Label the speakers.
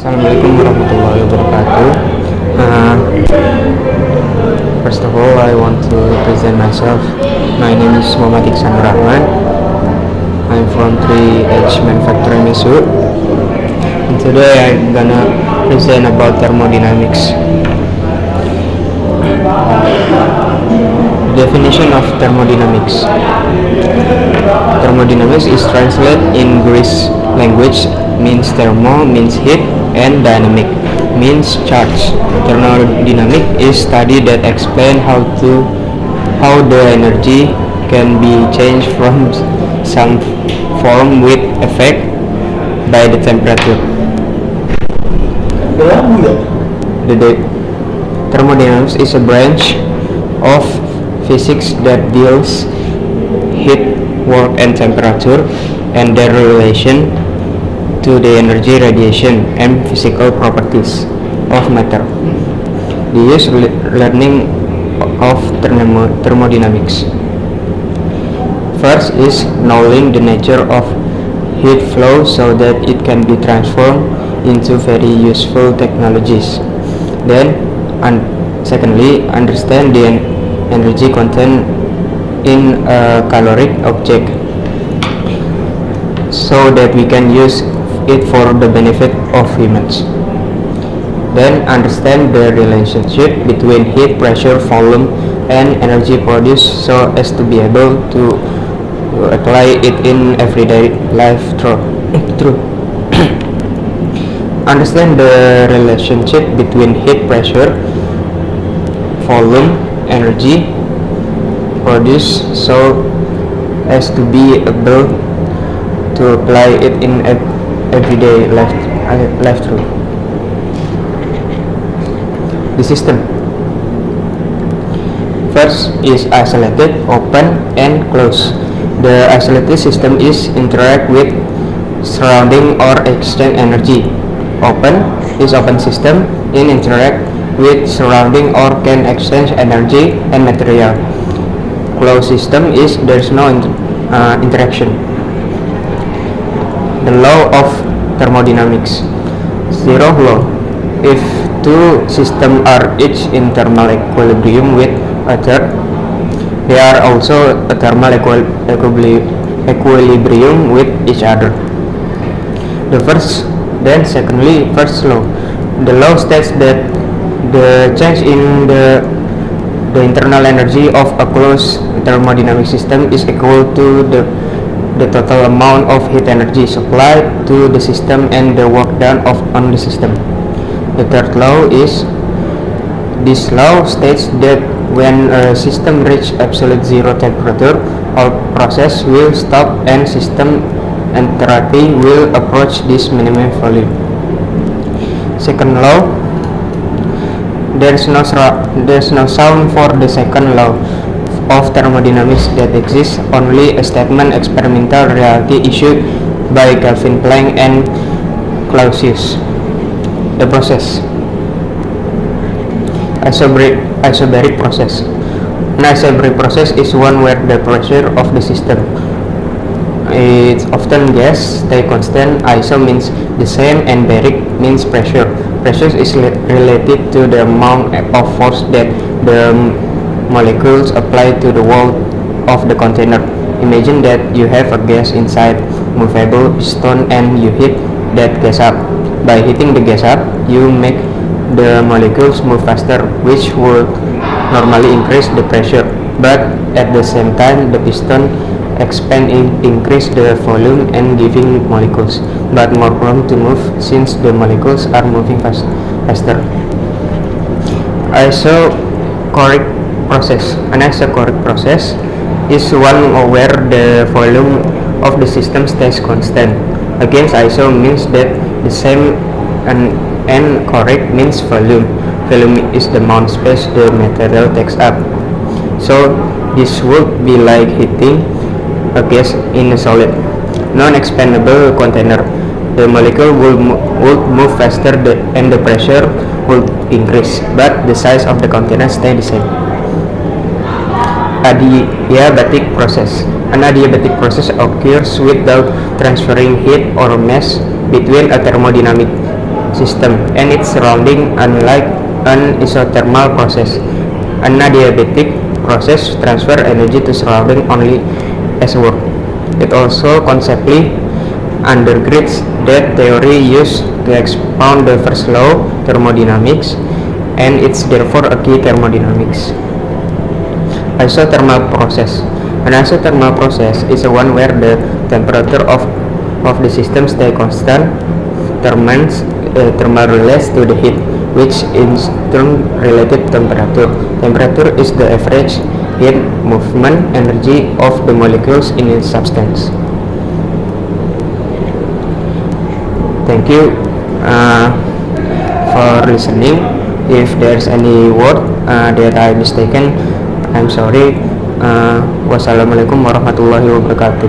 Speaker 1: Assalamualaikum warahmatullahi wabarakatuh. Uh, First of all, I want to present myself. My name is Muhammad Iksan Rahman. I'm from 3H Manufacturing Institute. And today I'm gonna present about thermodynamics. Definition of thermodynamics. Thermodynamics is translated in Greek language, means thermo means heat and dynamic means charge. Thermodynamic is study that explain how the energy can be changed from some form with effect by the temperature. Thermodynamics is a branch of physics that deals heat, work, and temperature and their relation to the energy, radiation, and physical properties of matter. The use learning of thermodynamics. First is knowing the nature of heat flow so that it can be transformed into very useful technologies. Then, secondly, understand the energy content in a caloric object so that we can use it for the benefit of humans. Then understand the relationship between heat, pressure, volume, and energy produced so as to be able to apply it in everyday life through. Understand the relationship between heat, pressure, volume, energy produced so as to be able to apply it in everyday life through. The system. First is isolated, open, and closed. The isolated system is interact with surrounding or exchange energy. Open is open system in interact with surrounding or can exchange energy and material. Closed system is there is no interaction. The law of thermodynamics. Zero law. If two systems are each in thermal equilibrium with other, they are also a thermal equilibrium with each other. Secondly, first law. The law states that the change in the internal energy of a closed thermodynamic system is equal to the total amount of heat energy supplied to the system and the work done on the system. The third law is, this law states that when a system reaches absolute zero temperature, all process will stop and system enthalpy will approach this minimum volume. Second law, there's no sound for the second law of thermodynamics that exists only a statement experimental reality issued by Kelvin Planck and Clausius. The process. Isobaric process. An isobaric process is one where the pressure of the system, it's often gas, stay constant. Iso means the same and baric means pressure. Pressure is related to the amount of force that the molecules apply to the wall of the container. Imagine that you have a gas inside movable piston and you heat that gas up. By heating the gas up, you make the molecules move faster, which would normally increase the pressure, but at the same time the piston expand increase the volume and giving molecules but more room to move since the molecules are moving faster. Isochoric process. An isochoric process is one where the volume of the system stays constant. Again, iso means that the same and choric means volume. Volume is the amount of space the material takes up. So this would be like heating a gas in a solid, non-expandable container. The molecule would move faster and the pressure would increase, but the size of the container stay the same. Adiabatic process. An adiabatic process occurs without transferring heat or mass between a thermodynamic system and its surrounding, unlike an isothermal process. An adiabatic process transfer energy to surrounding only as work. It also conceptually undergirds that theory used to expound the first law, thermodynamics, and it's therefore a key thermodynamics. Isothermal process. An isothermal process is a one where the temperature of the system stay constant, thermal relates to the heat, which is turn relative temperature. Temperature is the average heat movement energy of the molecules in its substance. Thank you for listening. If there's any word that I mistaken, I'm sorry. Wassalamualaikum warahmatullahi wabarakatuh.